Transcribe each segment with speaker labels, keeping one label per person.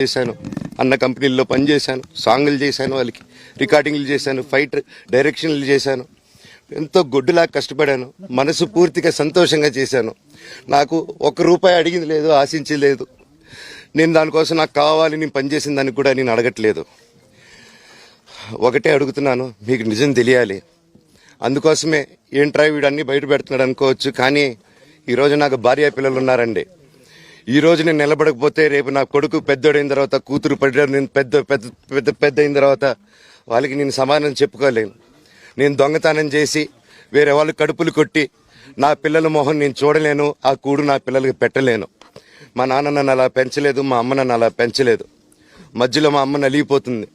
Speaker 1: చేశాను, అన్న కంపెనీల్లో పనిచేశాను, సాంగులు చేశాను, వాళ్ళకి రికార్డింగ్లు చేశాను, ఫైట్ డైరెక్షన్లు చేశాను. ఎంతో గొడ్డులా కష్టపడాను, మనసు పూర్తిగా సంతోషంగా చేశాను. నాకు ₹1 అడిగింది లేదు, ఆశించలేదు. నేను దానికోసం నాకు కావాలి, నేను పనిచేసిన దానికి కూడా నేను అడగట్లేదు. ఒకటే అడుగుతున్నాను, మీకు నిజం తెలియాలి. అందుకోసమే ఏంట్రా వీడు అన్నీ బయట పెడుతున్నాడు అనుకోవచ్చు, కానీ ఈరోజు నాకు భార్య పిల్లలు ఉన్నారండి. ఈ రోజు నేను నిలబడకపోతే రేపు నా కొడుకు పెద్దోడైన తర్వాత, కూతురు పెద్ద అయిన తర్వాత వాళ్ళకి నేను సమాధానం చెప్పుకోలేను. నేను దొంగతనం చేసి వేరే వాళ్ళు కడుపులు కొట్టి నా పిల్లల మొహం నేను చూడలేను, ఆ కూడు నా పిల్లలకి పెట్టలేను. మా నాన్న నన్ను అలా పెంచలేదు, మా అమ్మ నన్ను అలా పెంచలేదు. మధ్యలో మా అమ్మ నలిగిపోతుంది.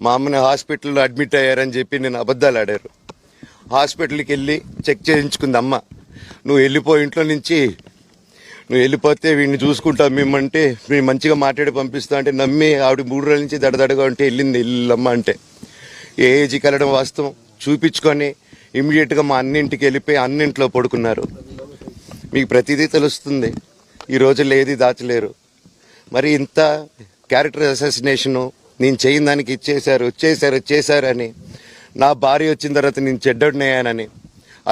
Speaker 1: మా అమ్మని హాస్పిటల్లో అడ్మిట్ అయ్యారని చెప్పి నేను అబద్ధాలు ఆడారు. హాస్పిటల్కి వెళ్ళి చెక్ చేయించుకుంది అమ్మ. నువ్వు వెళ్ళిపోయి ఇంట్లో నుంచి, నువ్వు వెళ్ళిపోతే వీడిని చూసుకుంటావు మేమంటే, మేము మంచిగా మాట్లాడి పంపిస్తా అంటే నమ్మి ఆవిడ 3 రోజుల నుంచి దడదడగా ఉంటే వెళ్ళమ్మ అంటే. ఏజీకి వెళ్ళడం వాస్తవం చూపించుకొని ఇమీడియట్గా మా అన్నింటికి వెళ్ళిపోయి అన్నింట్లో పడుకున్నారు. మీకు ప్రతిదీ తెలుస్తుంది. ఈ రోజుల్లో ఏది దాచలేరు. మరి ఇంత క్యారెక్టర్ అసాసినేషను నేను చేయని దానికి చేశారు అని, నా భార్య వచ్చిన తర్వాత నేను చెడ్డోడినయ్యానని,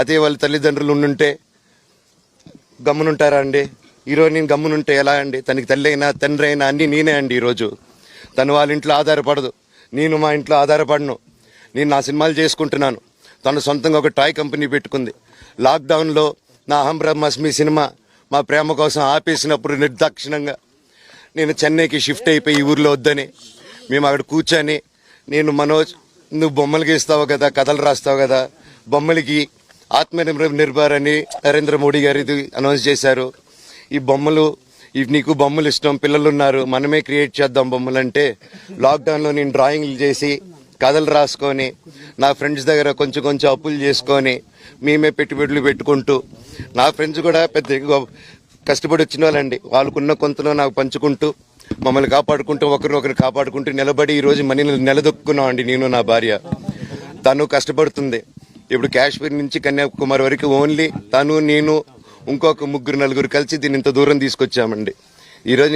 Speaker 1: అదే వాళ్ళ తల్లిదండ్రులు ఉండుంటే గమ్మునుంటారా అండి? ఈరోజు నేను గమ్మునుంటే ఎలా అండి? తనకి తల్లి అయినా తండ్రి అయినా అన్నీ నేనే అండి. ఈరోజు తను వాళ్ళ ఇంట్లో ఆధారపడదు, నేను మా ఇంట్లో ఆధారపడను. నేను నా సినిమాలు చేసుకుంటున్నాను. తను సొంతంగా ఒక టాయ్ కంపెనీ పెట్టుకుంది. లాక్డౌన్లో నా అహం బ్రహ్మాస్మి సినిమా మా ప్రేమ కోసం ఆపేసినప్పుడు నిర్దాక్షిణంగా నేను చెన్నైకి షిఫ్ట్ అయిపోయి ఈ ఊర్లో వద్దని మేము అక్కడ కూర్చొని, నేను మనోజ్ నువ్వు బొమ్మలు గీస్తావు కదా, కథలు రాస్తావు కదా, బొమ్మలకి ఆత్మనిర్భర్ అని నరేంద్ర మోడీ గారు ఇది అనౌన్స్ చేశారు. ఈ బొమ్మలు, నీకు బొమ్మలు ఇష్టం, పిల్లలు ఉన్నారు, మనమే క్రియేట్ చేద్దాం బొమ్మలు అంటే, లాక్డౌన్లో నేను డ్రాయింగ్లు చేసి కథలు రాసుకొని నా ఫ్రెండ్స్ దగ్గర కొంచెం అప్పులు చేసుకొని మేమే పెట్టుబడులు పెట్టుకుంటూ, నా ఫ్రెండ్స్ కూడా పెద్ద కష్టపడి వచ్చిన వాళ్ళండి. వాళ్ళకున్న కొంతలో నాకు పంచుకుంటూ, మమ్మల్ని కాపాడుకుంటూ, ఒకరినొకరు కాపాడుకుంటూ నిలబడి ఈరోజు మనీని నిలదొక్కున్నాం అండి. నేను నా భార్య, తను కష్టపడుతుంది. ఇప్పుడు కాశ్మీర్ నుంచి కన్యాకుమారి వరకు ఓన్లీ తను, నేను, ఇంకొక 3-4 కలిసి దీన్ని ఇంత దూరం తీసుకొచ్చామండి. ఈరోజు